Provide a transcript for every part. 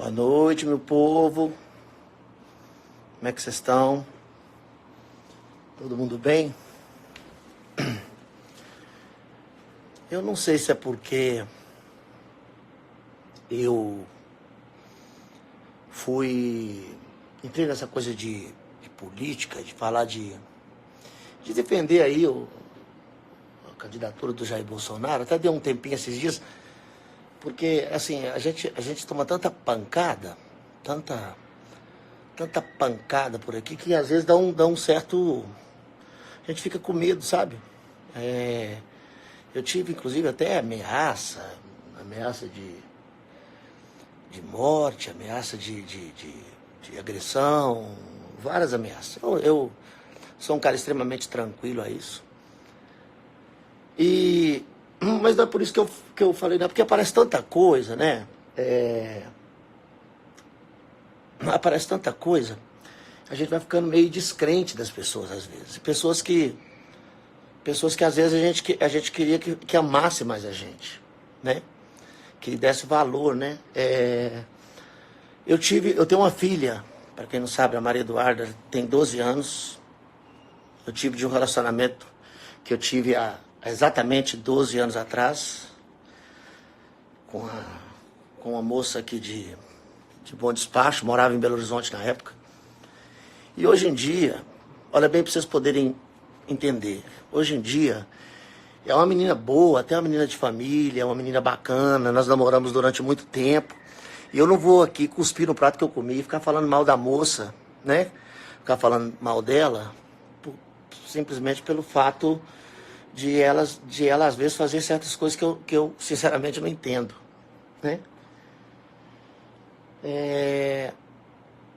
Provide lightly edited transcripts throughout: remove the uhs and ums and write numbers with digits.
Boa noite, meu povo. Como é que vocês estão? Todo mundo bem? Eu não sei se é porque eu entrei nessa coisa de política, de falar de defender aí a candidatura do Jair Bolsonaro. Até deu um tempinho esses dias, porque assim, a gente toma tanta pancada por aqui, que às vezes dá um certo... A gente fica com medo, sabe? Eu tive, inclusive, até ameaça de morte, ameaça de agressão, várias ameaças. Eu sou um cara extremamente tranquilo a isso. Mas não é por isso que eu falei, não, porque aparece tanta coisa, né? Aparece tanta coisa, a gente vai ficando meio descrente das pessoas, às vezes. Pessoas que às vezes a gente queria que amasse mais a gente, né? Que desse valor, né? Eu tenho uma filha, para quem não sabe, a Maria Eduarda tem 12 anos. Eu tive de um relacionamento que eu tive há exatamente 12 anos atrás, com uma moça aqui de Bom Despacho, morava em Belo Horizonte na época. E hoje em dia, olha bem para vocês poderem entender, hoje em dia é uma menina boa, até uma menina de família, é uma menina bacana, nós namoramos durante muito tempo. E eu não vou aqui cuspir no prato que eu comi e ficar falando mal da moça, né? Ficar falando mal dela, simplesmente pelo fato de ela às vezes fazer certas coisas que eu sinceramente não entendo, né?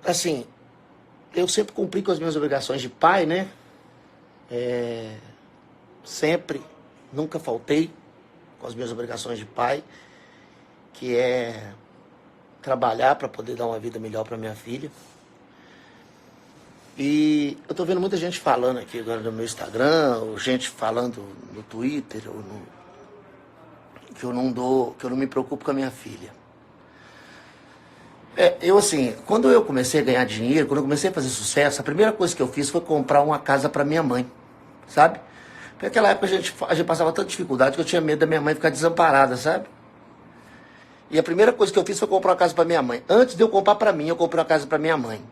Assim, eu sempre cumpri com as minhas obrigações de pai, né? Sempre, nunca faltei com as minhas obrigações de pai, que é trabalhar para poder dar uma vida melhor para minha filha. E eu tô vendo muita gente falando aqui agora no meu Instagram, ou gente falando no Twitter, que eu não me preocupo com a minha filha. Eu assim, quando eu comecei a ganhar dinheiro, quando eu comecei a fazer sucesso, a primeira coisa que eu fiz foi comprar uma casa para minha mãe, sabe? Porque naquela época a gente passava tanta dificuldade que eu tinha medo da minha mãe ficar desamparada, sabe? E a primeira coisa que eu fiz foi comprar uma casa para minha mãe. Antes de eu comprar para mim, eu comprei uma casa para minha mãe.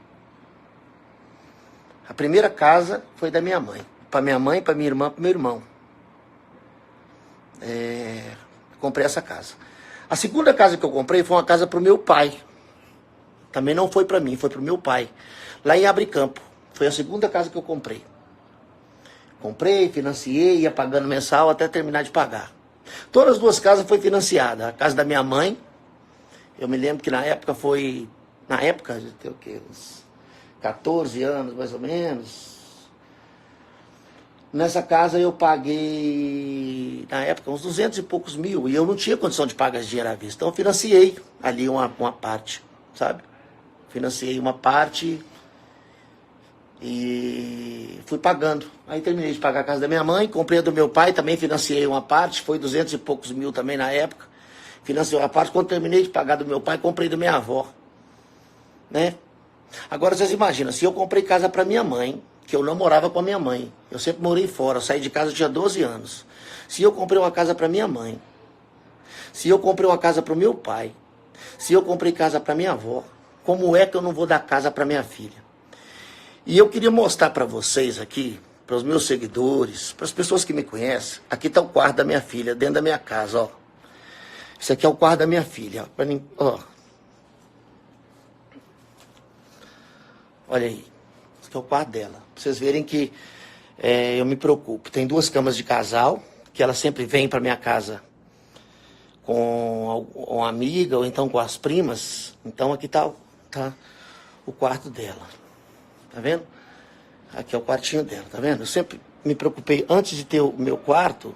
A primeira casa foi da minha mãe. Para minha mãe, para minha irmã, para meu irmão. Comprei essa casa. A segunda casa que eu comprei foi uma casa para o meu pai. Também não foi para mim, foi para o meu pai. Lá em Abricampo. Foi a segunda casa que eu comprei. Comprei, financiei, ia pagando mensal até terminar de pagar. Todas as duas casas foi financiada. A casa da minha mãe, eu me lembro que na época, já tem o quê? Uns 14 anos, mais ou menos. Nessa casa eu paguei, na época, uns 200 e poucos mil. E eu não tinha condição de pagar esse dinheiro à vista. Então eu financiei ali uma parte, sabe? Financiei uma parte e fui pagando. Aí terminei de pagar a casa da minha mãe, comprei a do meu pai, também financiei uma parte, foi 200 e poucos mil também na época. Financiei uma parte, quando terminei de pagar do meu pai, comprei da minha avó, né? Agora vocês imaginam, se eu comprei casa para minha mãe, que eu não morava com a minha mãe, eu sempre morei fora, eu saí de casa, eu tinha 12 anos. Se eu comprei uma casa para minha mãe, se eu comprei uma casa para o meu pai, se eu comprei casa para minha avó, como é que eu não vou dar casa para minha filha? E eu queria mostrar para vocês aqui, para os meus seguidores, para as pessoas que me conhecem, aqui está o quarto da minha filha, dentro da minha casa, ó. Esse aqui é o quarto da minha filha, ó. Olha aí, esse aqui é o quarto dela. Pra vocês verem que eu me preocupo. Tem 2 camas de casal, que ela sempre vem para minha casa com uma amiga, ou então com as primas. Então aqui tá o quarto dela. Tá vendo? Aqui é o quartinho dela, tá vendo? Eu sempre me preocupei, antes de ter o meu quarto,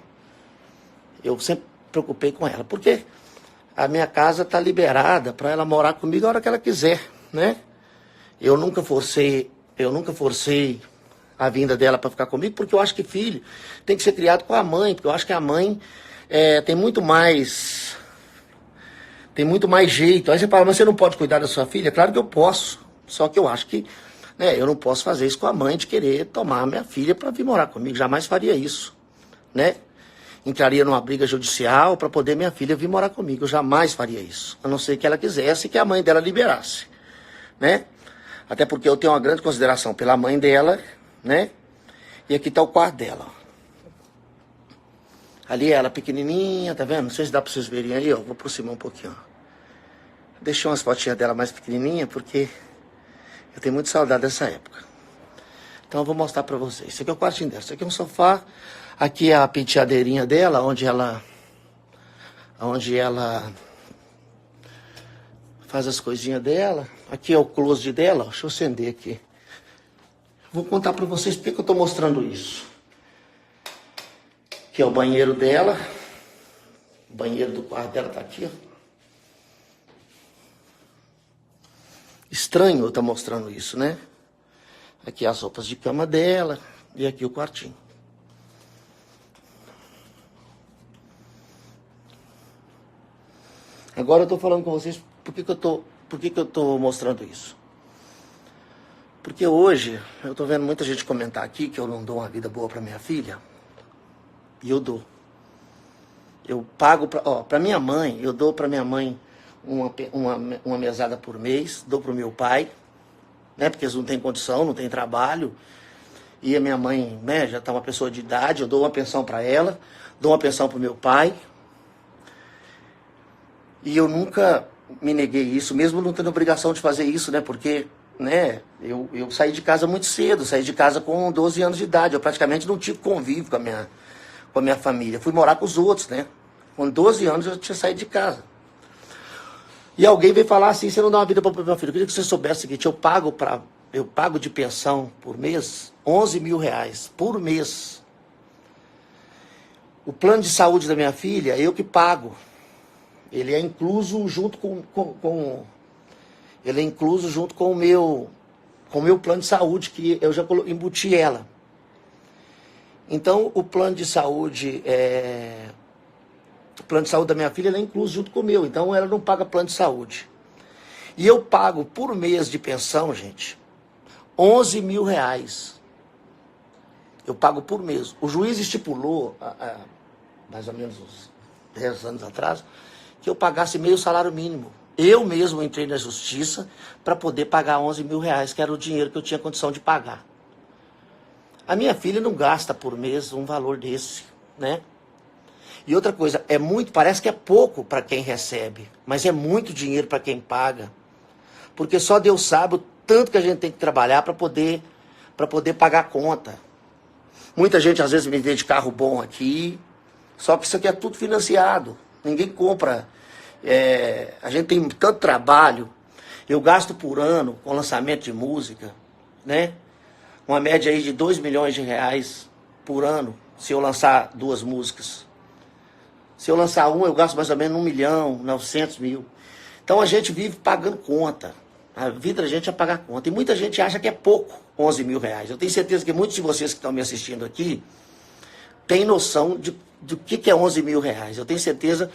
eu sempre me preocupei com ela. Porque a minha casa tá liberada para ela morar comigo a hora que ela quiser, né? Eu nunca forcei a vinda dela para ficar comigo, porque eu acho que filho tem que ser criado com a mãe, porque eu acho que a mãe tem muito mais tem muito mais jeito. Aí você fala, mas você não pode cuidar da sua filha? Claro que eu posso, só que eu acho que, né, eu não posso fazer isso com a mãe de querer tomar a minha filha para vir morar comigo, jamais faria isso, né? Entraria numa briga judicial para poder minha filha vir morar comigo, eu jamais faria isso, a não ser que ela quisesse que a mãe dela liberasse, né? Até porque eu tenho uma grande consideração pela mãe dela, né? E aqui está o quarto dela, ó. Ali ela pequenininha, tá vendo? Não sei se dá para vocês verem aí, ó. Vou aproximar um pouquinho, ó. Deixei umas fotinhas dela mais pequenininha, porque eu tenho muita saudade dessa época. Então eu vou mostrar para vocês. Esse aqui é o quartinho dela. Esse aqui é um sofá. Aqui é a penteadeirinha dela, onde ela faz as coisinhas dela. Aqui é o closet dela. Deixa eu acender aqui. Vou contar para vocês por que eu tô mostrando isso. Aqui é o banheiro dela. O banheiro do quarto dela tá aqui, ó. Estranho eu estar mostrando isso, né? Aqui as roupas de cama dela. E aqui o quartinho. Agora eu tô falando com vocês por que eu tô mostrando isso. Porque hoje eu tô vendo muita gente comentar aqui que eu não dou uma vida boa pra minha filha. E eu dou. Eu pago pra minha mãe, eu dou pra minha mãe uma mesada por mês, dou pro meu pai, né? Porque eles não têm condição, não têm trabalho. E a minha mãe, né, já tá uma pessoa de idade, eu dou uma pensão pra ela, dou uma pensão pro meu pai. E eu nunca me neguei isso, mesmo não tendo obrigação de fazer isso, né? Porque, né, eu saí de casa muito cedo, saí de casa com 12 anos de idade. Eu praticamente não tive convívio com a minha família. Fui morar com os outros, né? Com 12 anos eu tinha saído de casa. E alguém veio falar assim, você não dá uma vida para o meu filho. Eu queria que você soubesse o seguinte, eu pago de pensão por mês 11 mil reais por mês. O plano de saúde da minha filha, eu que pago. Ele é incluso junto ele é incluso junto com o meu plano de saúde, que eu já embuti ela. Então, o plano de saúde da minha filha, ele é incluso junto com o meu. Então, ela não paga plano de saúde. E eu pago por mês de pensão, gente, 11 mil reais. Eu pago por mês. O juiz estipulou, mais ou menos uns 10 anos atrás, que eu pagasse meio salário mínimo. Eu mesmo entrei na justiça para poder pagar 11 mil reais, que era o dinheiro que eu tinha condição de pagar. A minha filha não gasta por mês um valor desse, né? E outra coisa, parece que é pouco para quem recebe, mas é muito dinheiro para quem paga. Porque só Deus sabe o tanto que a gente tem que trabalhar para poder pagar a conta. Muita gente às vezes me vê de carro bom aqui, só que isso aqui é tudo financiado. Ninguém compra. A gente tem tanto trabalho. Eu gasto por ano com lançamento de música, né? Uma média aí de 2 milhões de reais por ano, se eu lançar 2 músicas. Se eu lançar eu gasto mais ou menos 1 milhão, 900 mil. Então a gente vive pagando conta. A vida da gente é pagar conta. E muita gente acha que é pouco, 11 mil reais. Eu tenho certeza que muitos de vocês que estão me assistindo aqui têm noção do que é 11 mil reais. Eu tenho certeza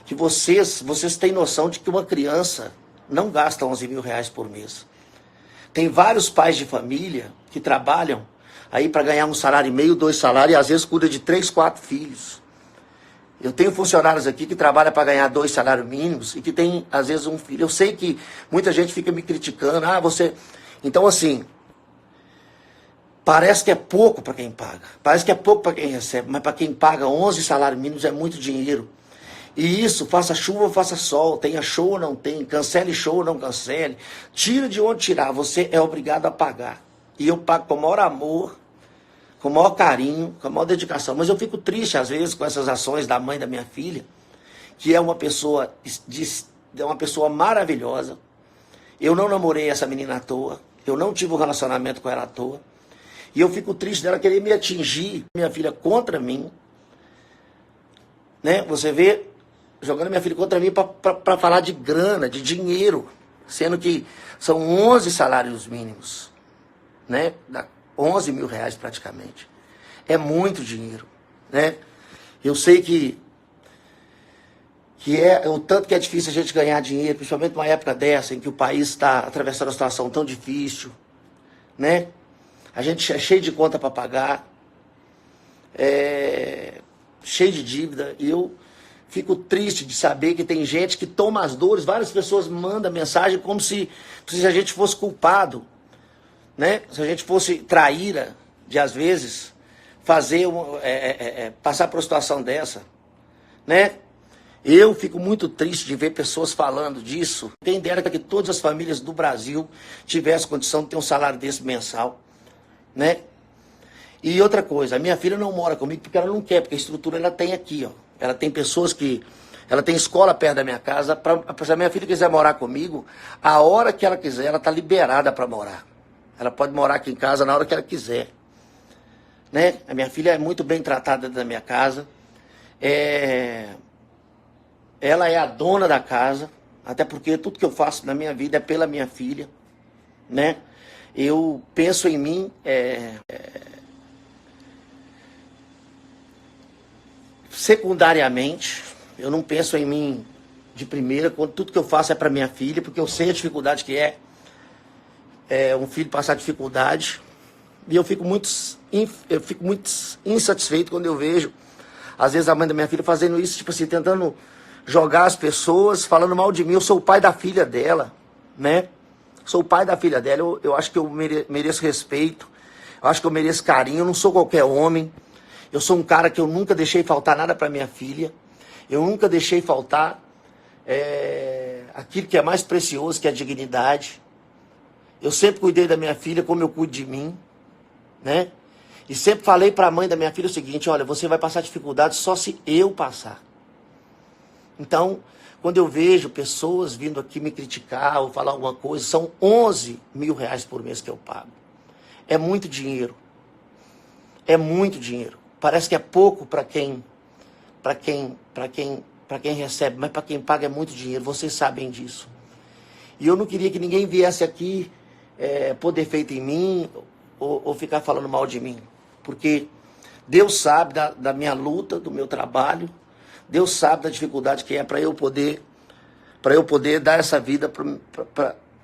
que vocês têm noção de que uma criança não gasta 11 mil reais por mês. Tem vários pais de família que trabalham aí para ganhar 1,5 salário, 2 salários, e às vezes cuida de 3, 4 filhos. Eu tenho funcionários aqui que trabalham para ganhar 2 salários mínimos e que tem, às vezes, um filho. Eu sei que muita gente fica me criticando. você... Então, assim, parece que é pouco para quem paga. Parece que é pouco para quem recebe. Mas para quem paga 11 salários mínimos é muito dinheiro. E isso, faça chuva ou faça sol, tenha show ou não tem, cancele show ou não cancele, tira de onde tirar, você é obrigado a pagar. E eu pago com o maior amor, com o maior carinho, com a maior dedicação. Mas eu fico triste, às vezes, com essas ações da mãe da minha filha, que é uma pessoa maravilhosa. Eu não namorei essa menina à toa, eu não tive um relacionamento com ela à toa. E eu fico triste dela querer me atingir, minha filha contra mim. Né? Você vê, jogando minha filha contra mim para falar de grana, de dinheiro, sendo que são 11 salários mínimos, né? Dá 11 mil reais praticamente. É muito dinheiro, né? Eu sei que que é o tanto que é difícil a gente ganhar dinheiro, principalmente numa época dessa, em que o país está atravessando uma situação tão difícil, né? A gente é cheio de conta para pagar, cheio de dívida, e eu fico triste de saber que tem gente que toma as dores, várias pessoas mandam mensagem como se a gente fosse culpado, né? Se a gente fosse traíra de, às vezes, fazer passar por uma situação dessa, né? Eu fico muito triste de ver pessoas falando disso. Quem dera que todas as famílias do Brasil tivessem condição de ter um salário desse mensal, né? E outra coisa, a minha filha não mora comigo porque ela não quer, porque a estrutura ela tem aqui, ó. Ela tem pessoas que... Ela tem escola perto da minha casa. Se a minha filha quiser morar comigo, a hora que ela quiser, ela está liberada para morar. Ela pode morar aqui em casa na hora que ela quiser, né? A minha filha é muito bem tratada dentro da minha casa. Ela é a dona da casa, até porque tudo que eu faço na minha vida é pela minha filha, né? Eu penso em mim secundariamente, eu não penso em mim de primeira, quando tudo que eu faço é para minha filha, porque eu sei a dificuldade que é um filho passar dificuldade, e eu fico muito insatisfeito quando eu vejo, às vezes, a mãe da minha filha fazendo isso, tipo assim, tentando jogar as pessoas, falando mal de mim. Eu sou o pai da filha dela, né? Sou o pai da filha dela, eu acho que eu mereço respeito, eu acho que eu mereço carinho, eu não sou qualquer homem. Eu sou um cara que eu nunca deixei faltar nada para minha filha, eu nunca deixei faltar aquilo que é mais precioso, que é a dignidade. Eu sempre cuidei da minha filha como eu cuido de mim, né? E sempre falei para a mãe da minha filha o seguinte: olha, você vai passar dificuldade só se eu passar. Então, quando eu vejo pessoas vindo aqui me criticar ou falar alguma coisa, são 11 mil reais por mês que eu pago. É muito dinheiro. É muito dinheiro. Parece que é pouco para quem recebe, mas para quem paga é muito dinheiro. Vocês sabem disso. E eu não queria que ninguém viesse aqui pôr defeito em mim ou ficar falando mal de mim. Porque Deus sabe da minha luta, do meu trabalho. Deus sabe da dificuldade que é para eu poder dar essa vida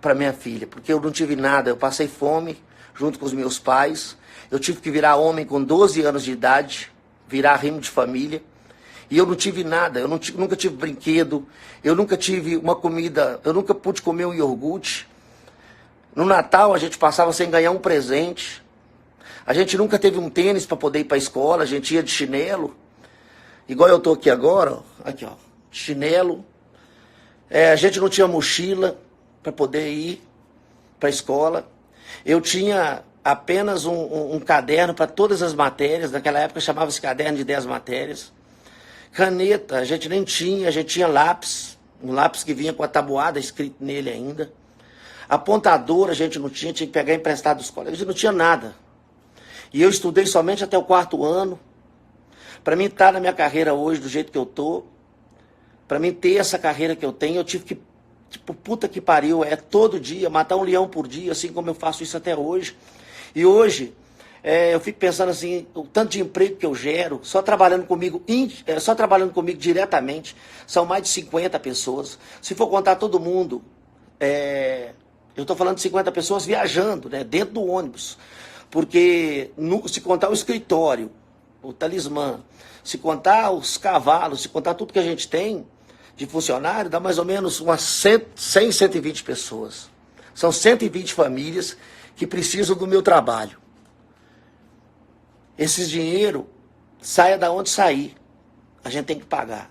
para minha filha. Porque eu não tive nada, eu passei fome junto com os meus pais. Eu tive que virar homem com 12 anos de idade, virar rimo de família. E eu não tive nada, eu nunca tive brinquedo, eu nunca tive uma comida, eu nunca pude comer um iogurte. No Natal a gente passava sem ganhar um presente. A gente nunca teve um tênis para poder ir para a escola, a gente ia de chinelo. Igual eu tô aqui agora, ó, aqui ó, chinelo. A gente não tinha mochila para poder ir para a escola. Eu tinha apenas um caderno para todas as matérias, naquela época chamava-se caderno de 10 matérias. Caneta, a gente nem tinha, a gente tinha lápis, um lápis que vinha com a tabuada escrito nele ainda. Apontador a gente não tinha, tinha que pegar emprestado dos colegas, a gente não tinha nada. E eu estudei somente até o 4º ano. Para mim estar na minha carreira hoje do jeito que eu tô, para mim ter essa carreira que eu tenho, eu tive que, tipo, puta que pariu, todo dia, matar um leão por dia, assim como eu faço isso até hoje. E hoje, eu fico pensando assim, o tanto de emprego que eu gero, só trabalhando comigo diretamente, são mais de 50 pessoas. Se for contar todo mundo, eu estou falando de 50 pessoas viajando, né, dentro do ônibus. Porque se contar o escritório, o talismã, se contar os cavalos, se contar tudo que a gente tem de funcionário, dá mais ou menos umas 100, 120 pessoas. São 120 famílias que precisam do meu trabalho. Esse dinheiro, saia da onde sair, a gente tem que pagar.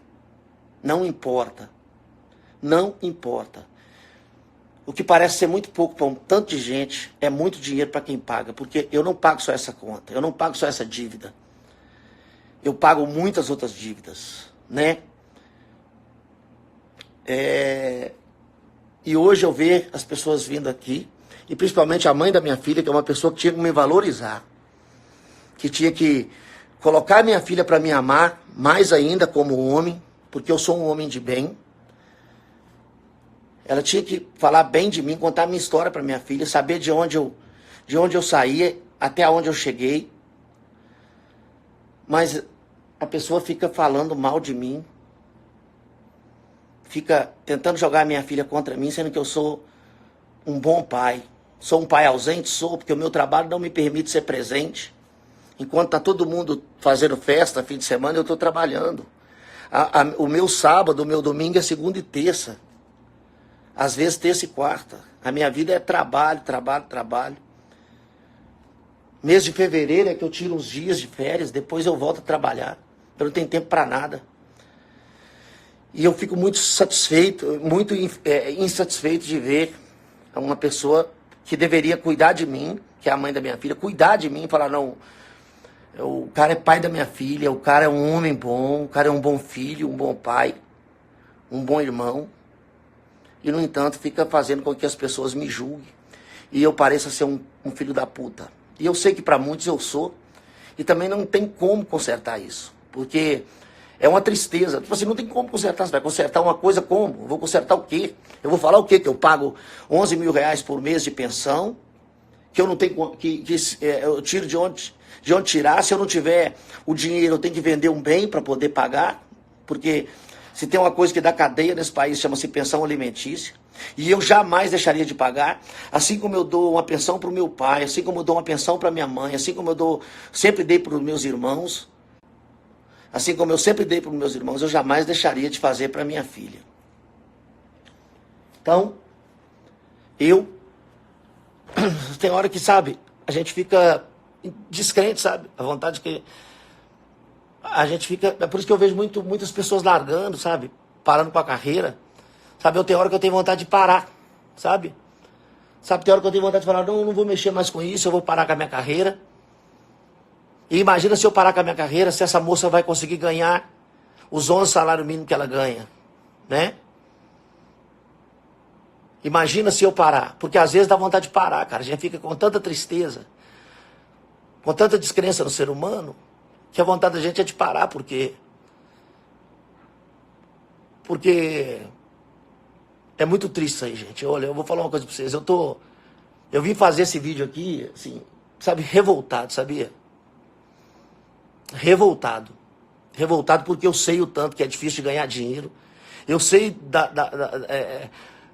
Não importa. Não importa. O que parece ser muito pouco para um tanto de gente, é muito dinheiro para quem paga. Porque eu não pago só essa conta, eu não pago só essa dívida. Eu pago muitas outras dívidas, né? E hoje eu vejo as pessoas vindo aqui, e principalmente a mãe da minha filha, que é uma pessoa que tinha que me valorizar, que tinha que colocar minha filha para me amar, mais ainda como homem, porque eu sou um homem de bem. Ela tinha que falar bem de mim, contar a minha história para minha filha, saber de onde eu saí, até onde eu cheguei. Mas a pessoa fica falando mal de mim. fica tentando jogar a minha filha contra mim, sendo que eu sou um bom pai. Sou um pai ausente? Sou, porque o meu trabalho não me permite ser presente. Enquanto está todo mundo fazendo festa, fim de semana, eu estou trabalhando. O meu sábado, o meu domingo é segunda e terça. Às vezes terça e quarta. A minha vida é trabalho, trabalho, trabalho. Mês de fevereiro é que eu tiro uns dias de férias, depois eu volto a trabalhar. Eu não tenho tempo para nada. E eu fico muito satisfeito, muito insatisfeito de ver uma pessoa que deveria cuidar de mim, que é a mãe da minha filha, cuidar de mim e falar, não, o cara é pai da minha filha, o cara é um homem bom, o cara é um bom filho, um bom pai, um bom irmão. E, no entanto, fica fazendo com que as pessoas me julguem e eu pareça ser um filho da puta. E eu sei que para muitos eu sou, e também não tem como consertar isso, porque é uma tristeza. Tipo assim, não tem como consertar. Você vai consertar uma coisa como? Eu vou consertar o quê? Eu vou falar o quê? Que eu pago 11 mil reais por mês de pensão, que eu não tenho, eu tiro de onde tirar. Se eu não tiver o dinheiro, eu tenho que vender um bem para poder pagar, porque se tem uma coisa que dá cadeia nesse país, chama-se pensão alimentícia, e eu jamais deixaria de pagar, assim como eu dou uma pensão para o meu pai, assim como eu dou uma pensão para minha mãe, assim como sempre dei para os meus irmãos, assim como eu sempre dei para os meus irmãos, eu jamais deixaria de fazer para minha filha. Então, tem hora que, sabe, a gente fica descrente, sabe? A vontade que a gente fica... É por isso que eu vejo muitas pessoas largando, sabe? Parando com a carreira. Sabe, eu tenho hora que eu tenho vontade de parar, sabe? Tem hora que eu tenho vontade de falar, não, eu não vou mexer mais com isso, eu vou parar com a minha carreira. E imagina se eu parar com a minha carreira, se essa moça vai conseguir ganhar os 11 salários mínimos que ela ganha, né? Imagina se eu parar, porque às vezes dá vontade de parar, cara. A gente fica com tanta tristeza, com tanta descrença no ser humano, que a vontade da gente é de parar, porque é muito triste isso aí, gente. Olha, eu vou falar uma coisa pra vocês. Eu vim fazer esse vídeo aqui, assim, sabe, revoltado, sabia? Revoltado. Revoltado porque eu sei o tanto que é difícil de ganhar dinheiro. Eu sei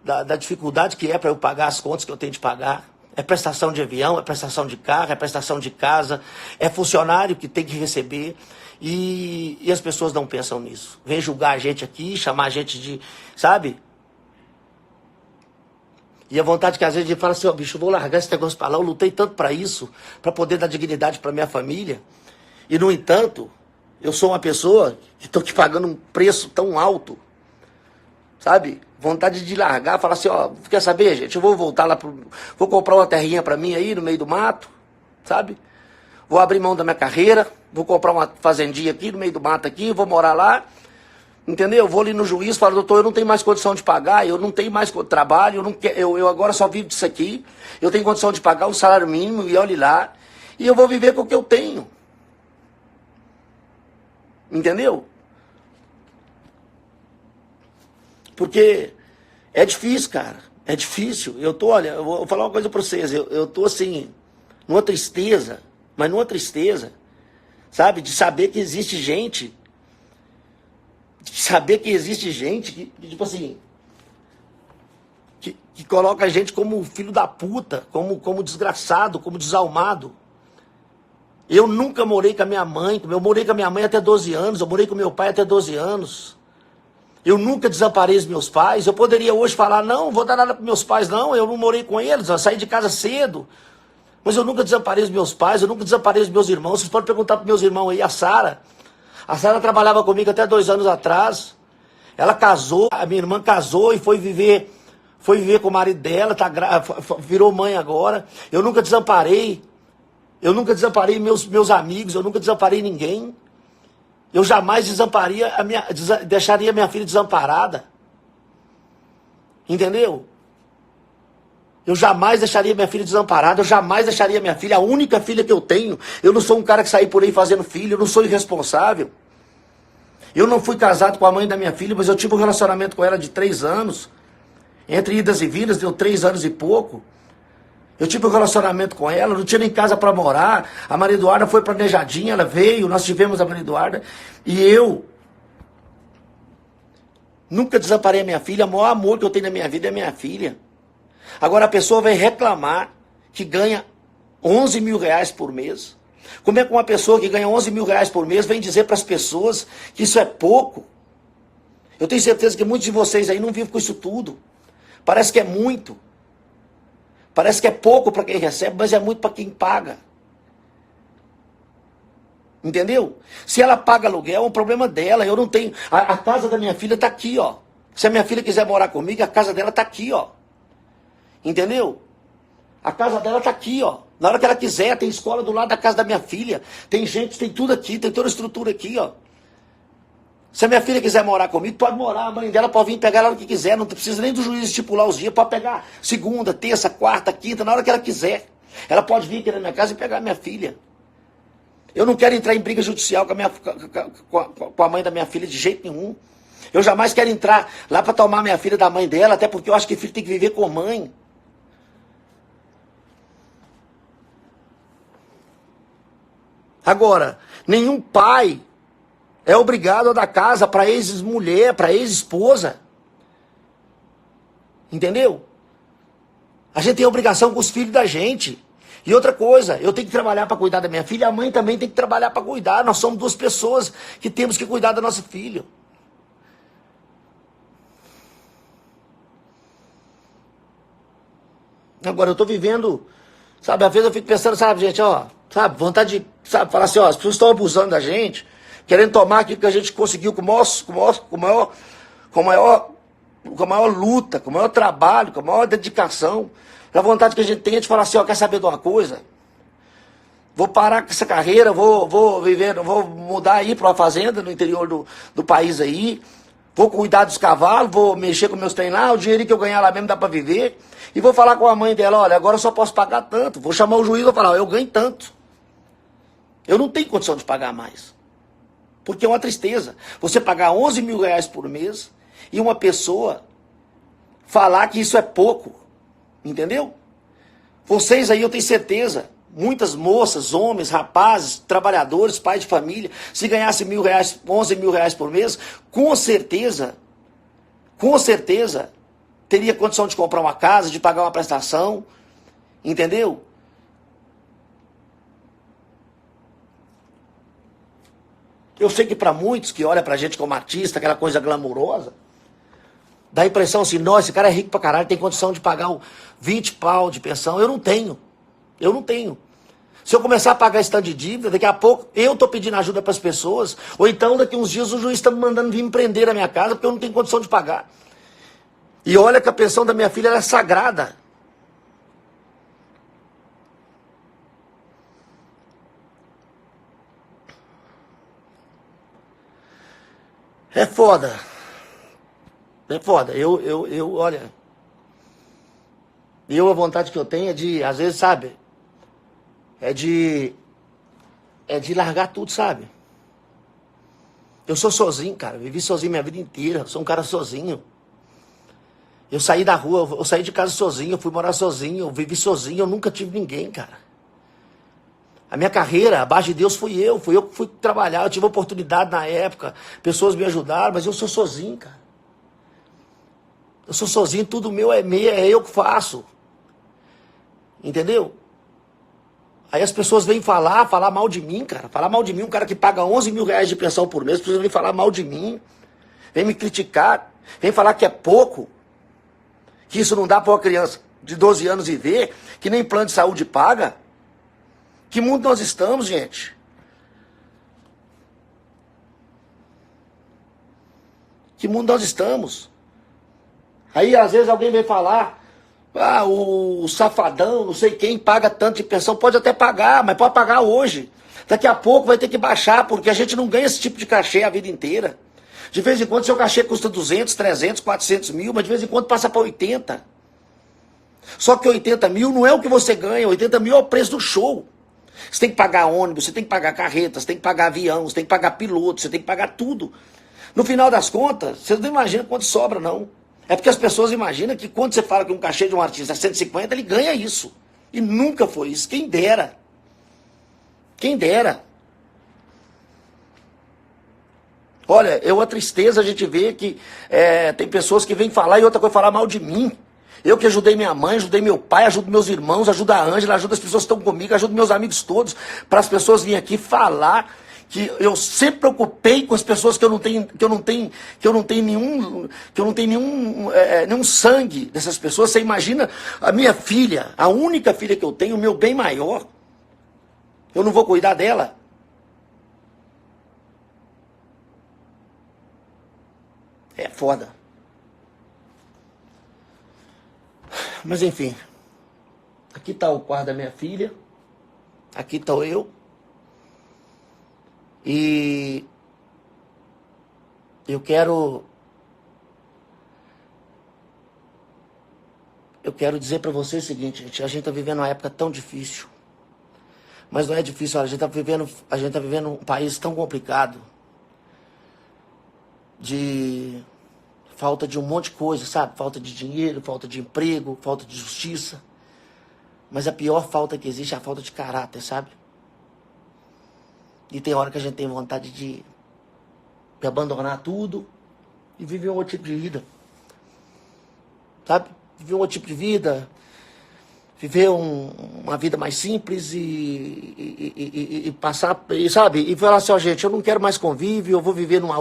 da dificuldade que é para eu pagar as contas que eu tenho de pagar. É prestação de avião, é prestação de carro, é prestação de casa, é funcionário que tem que receber. E as pessoas não pensam nisso. Vem julgar a gente aqui, chamar a gente de, sabe? E a vontade que às vezes a gente fala assim, ó, bicho, eu vou largar esse negócio pra lá, eu lutei tanto pra isso, pra poder dar dignidade pra minha família. E, no entanto, eu sou uma pessoa que estou te pagando um preço tão alto, sabe? Vontade de largar, falar assim, ó, quer saber, gente? Eu vou voltar lá, vou comprar uma terrinha pra mim aí, no meio do mato, sabe? Vou abrir mão da minha carreira, vou comprar uma fazendinha aqui, no meio do mato aqui, vou morar lá. Entendeu? Eu vou ali no juiz e falo, doutor, eu não tenho mais condição de pagar, eu não tenho mais trabalho, eu agora só vivo disso aqui, eu tenho condição de pagar o salário mínimo e olhe lá, e eu vou viver com o que eu tenho. Entendeu? Porque é difícil, cara, é difícil. Olha, eu vou falar uma coisa pra vocês, eu tô assim, numa tristeza, mas numa tristeza, sabe, de saber que existe gente que tipo assim, que coloca a gente como filho da puta, como desgraçado, como desalmado. Eu nunca morei com a minha mãe, eu morei com a minha mãe até 12 anos, eu morei com meu pai até 12 anos. Eu nunca desamparei os meus pais. Eu poderia hoje falar, não vou dar nada para meus pais, não, eu não morei com eles, eu saí de casa cedo. Mas eu nunca desamparei os meus pais, eu nunca desamparei os meus irmãos. Vocês podem perguntar para meus irmãos aí, a Sara trabalhava comigo até 2 anos atrás. Ela casou, a minha irmã casou e foi viver com o marido dela, virou mãe agora. Eu nunca desamparei meus amigos, eu nunca desamparei ninguém. Eu jamais deixaria minha filha desamparada. Entendeu? Eu jamais deixaria minha filha desamparada, eu jamais deixaria minha filha, a única filha que eu tenho. Eu não sou um cara que sai por aí fazendo filho, eu não sou irresponsável. Eu não fui casado com a mãe da minha filha, mas eu tive um relacionamento com ela de 3 anos. Entre idas e vindas, deu 3 anos e pouco. Eu tive um relacionamento com ela, não tinha nem casa para morar. A Maria Eduarda foi planejadinha, ela veio, nós tivemos a Maria Eduarda. E eu Nunca desamparei a minha filha. O maior amor que eu tenho na minha vida é minha filha. Agora a pessoa vai reclamar que ganha 11 mil reais por mês. Como é que uma pessoa que ganha 11 mil reais por mês vem dizer para as pessoas que isso é pouco? Eu tenho certeza que muitos de vocês aí não vivem com isso tudo. Parece que é muito. Parece que é pouco para quem recebe, mas é muito para quem paga. Entendeu? Se ela paga aluguel, é um problema dela. Eu não tenho... A casa da minha filha está aqui, ó. Se a minha filha quiser morar comigo, a casa dela está aqui, ó. Entendeu? A casa dela está aqui, ó. Na hora que ela quiser, tem escola do lado da casa da minha filha. Tem gente, tem tudo aqui, tem toda a estrutura aqui, ó. Se a minha filha quiser morar comigo, pode morar. A mãe dela pode vir pegar ela o que quiser. Não precisa nem do juiz estipular os dias. Pode pegar segunda, terça, quarta, quinta, na hora que ela quiser. Ela pode vir aqui na minha casa e pegar a minha filha. Eu não quero entrar em briga judicial com a mãe da minha filha de jeito nenhum. Eu jamais quero entrar lá para tomar minha filha da mãe dela, até porque eu acho que filho tem que viver com a mãe. Agora, nenhum pai é obrigado a dar casa para ex-mulher, para ex-esposa. Entendeu? A gente tem obrigação com os filhos da gente. E outra coisa, eu tenho que trabalhar para cuidar da minha filha, a mãe também tem que trabalhar para cuidar. Nós somos duas pessoas que temos que cuidar do nosso filho. Agora, eu estou vivendo, sabe, às vezes eu fico pensando, sabe, gente, ó, sabe, vontade de, sabe, falar assim, ó, as pessoas estão abusando da gente, querendo tomar aquilo que a gente conseguiu com a maior luta, com o maior trabalho, com a maior dedicação. A vontade que a gente tem é de falar assim, ó, quer saber de uma coisa? Vou parar com essa carreira, vou mudar aí para uma fazenda no interior do país aí, vou cuidar dos cavalos, vou mexer com meus trem lá, o dinheiro que eu ganhar lá mesmo dá para viver, e vou falar com a mãe dela, olha, agora eu só posso pagar tanto, vou chamar o juiz e vou falar, ó, eu ganho tanto. Eu não tenho condição de pagar mais. Porque é uma tristeza. Você pagar 11 mil reais por mês e uma pessoa falar que isso é pouco. Entendeu? Vocês aí, eu tenho certeza, muitas moças, homens, rapazes, trabalhadores, pais de família, se ganhasse 11 mil reais por mês, com certeza, teria condição de comprar uma casa, de pagar uma prestação. Entendeu? Eu sei que para muitos que olham pra gente como artista, aquela coisa glamurosa, dá a impressão assim, nossa, esse cara é rico pra caralho, tem condição de pagar 20 pau de pensão. Eu não tenho. Se eu começar a pagar esse tanto de dívida, daqui a pouco eu tô pedindo ajuda para as pessoas, ou então daqui uns dias o juiz está me mandando vir me prender na minha casa porque eu não tenho condição de pagar. E olha que a pensão da minha filha era sagrada. É foda. É foda. Olha. A vontade que eu tenho é de, às vezes, sabe? É de largar tudo, sabe? Eu sou sozinho, cara. Vivi sozinho minha vida inteira. Sou um cara sozinho. Eu saí da rua, eu saí de casa sozinho, eu fui morar sozinho, eu vivi sozinho, eu nunca tive ninguém, cara. A minha carreira, abaixo de Deus, fui eu que fui trabalhar, eu tive oportunidade na época, pessoas me ajudaram, mas eu sou sozinho, cara. Eu sou sozinho, tudo meu é eu que faço. Entendeu? Aí as pessoas vêm falar mal de mim, cara. Falar mal de mim, um cara que paga 11 mil reais de pensão por mês, as pessoas vêm falar mal de mim. Vem me criticar, vem falar que é pouco, que isso não dá para uma criança de 12 anos viver, que nem plano de saúde paga. Que mundo nós estamos, gente? Que mundo nós estamos? Aí, às vezes, alguém vem falar, o safadão, não sei quem, paga tanto de pensão. Pode até pagar, mas pode pagar hoje. Daqui a pouco vai ter que baixar, porque a gente não ganha esse tipo de cachê a vida inteira. De vez em quando, seu cachê custa 200, 300, 400 mil, mas de vez em quando passa para 80. Só que 80 mil não é o que você ganha, 80 mil é o preço do show. Você tem que pagar ônibus, você tem que pagar carreta, você tem que pagar avião, você tem que pagar piloto, você tem que pagar tudo. No final das contas, você não imagina quanto sobra, não. É porque as pessoas imaginam que quando você fala que um cachê de um artista é 150, ele ganha isso. E nunca foi isso. Quem dera. Quem dera. Olha, é uma tristeza a gente ver que tem pessoas que vêm falar e outra coisa falar mal de mim. Eu que ajudei minha mãe, ajudei meu pai, ajudo meus irmãos, ajudo a Ângela, ajudo as pessoas que estão comigo, ajudo meus amigos todos, para as pessoas virem aqui falar que eu sempre preocupei com as pessoas que eu não tenho nenhum sangue dessas pessoas. Você imagina a minha filha, a única filha que eu tenho, o meu bem maior. Eu não vou cuidar dela? É foda. Mas enfim, aqui está o quarto da minha filha, aqui estou eu, e eu quero dizer para vocês o seguinte, gente, a gente está vivendo uma época tão difícil, mas não é difícil, a gente está vivendo um país tão complicado, de falta de um monte de coisa, sabe? Falta de dinheiro, falta de emprego, falta de justiça. Mas a pior falta que existe é a falta de caráter, sabe? E tem hora que a gente tem vontade de abandonar tudo e viver um outro tipo de vida. Sabe? Viver um outro tipo de vida, viver uma vida mais simples e passar, sabe? E falar assim, ó, gente, eu não quero mais convívio, eu vou viver num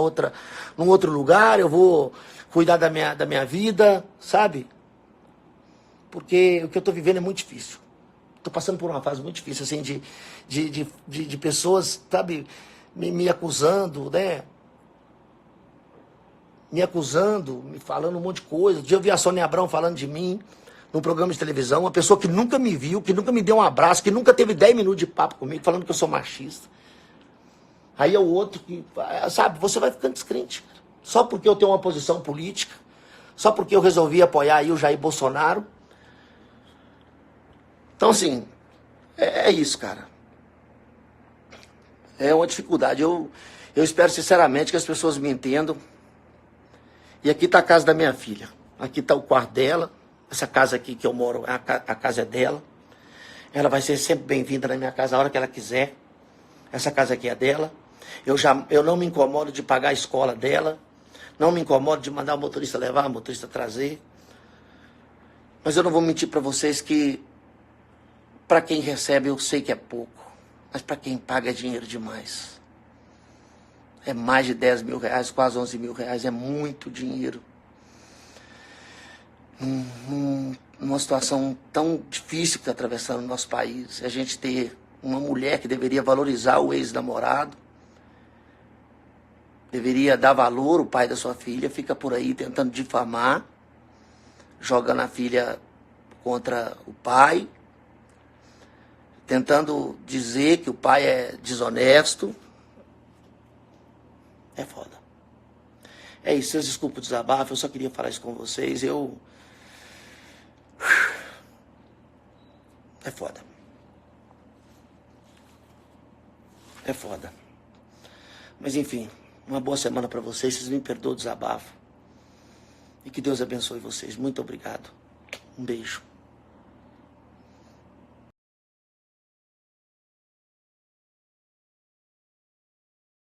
outro lugar, eu vou cuidar da minha vida, sabe? Porque o que eu tô vivendo é muito difícil. Tô passando por uma fase muito difícil, assim, de pessoas, sabe, me acusando, né? Me acusando, me falando um monte de coisa. Um dia eu vi a Sônia Abrão falando de mim num programa de televisão, uma pessoa que nunca me viu, que nunca me deu um abraço, que nunca teve 10 minutos de papo comigo, falando que eu sou machista. Aí é o outro que, sabe, você vai ficando descrente. Só porque eu tenho uma posição política, só porque eu resolvi apoiar aí o Jair Bolsonaro. Então, assim, é isso, cara. É uma dificuldade. Eu espero sinceramente que as pessoas me entendam. E aqui está a casa da minha filha. Aqui está o quarto dela. Essa casa aqui que eu moro, a casa é dela. Ela vai ser sempre bem-vinda na minha casa a hora que ela quiser. Essa casa aqui é dela. Eu não me incomodo de pagar a escola dela. Não me incomodo de mandar o motorista levar, o motorista trazer. Mas eu não vou mentir para vocês que para quem recebe eu sei que é pouco. Mas para quem paga é dinheiro demais. É mais de 10 mil reais, quase 11 mil reais. É muito dinheiro. Numa situação tão difícil que está atravessando o nosso país. A gente ter uma mulher que deveria valorizar o ex-namorado. Deveria dar valor, o pai da sua filha, fica por aí tentando difamar, jogando a filha contra o pai, tentando dizer que o pai é desonesto. É foda. É isso, vocês desculpem o desabafo, eu só queria falar isso com vocês. É foda. É foda. Mas enfim, uma boa semana para vocês me perdoem o desabafo. E que Deus abençoe vocês. Muito obrigado. Um beijo.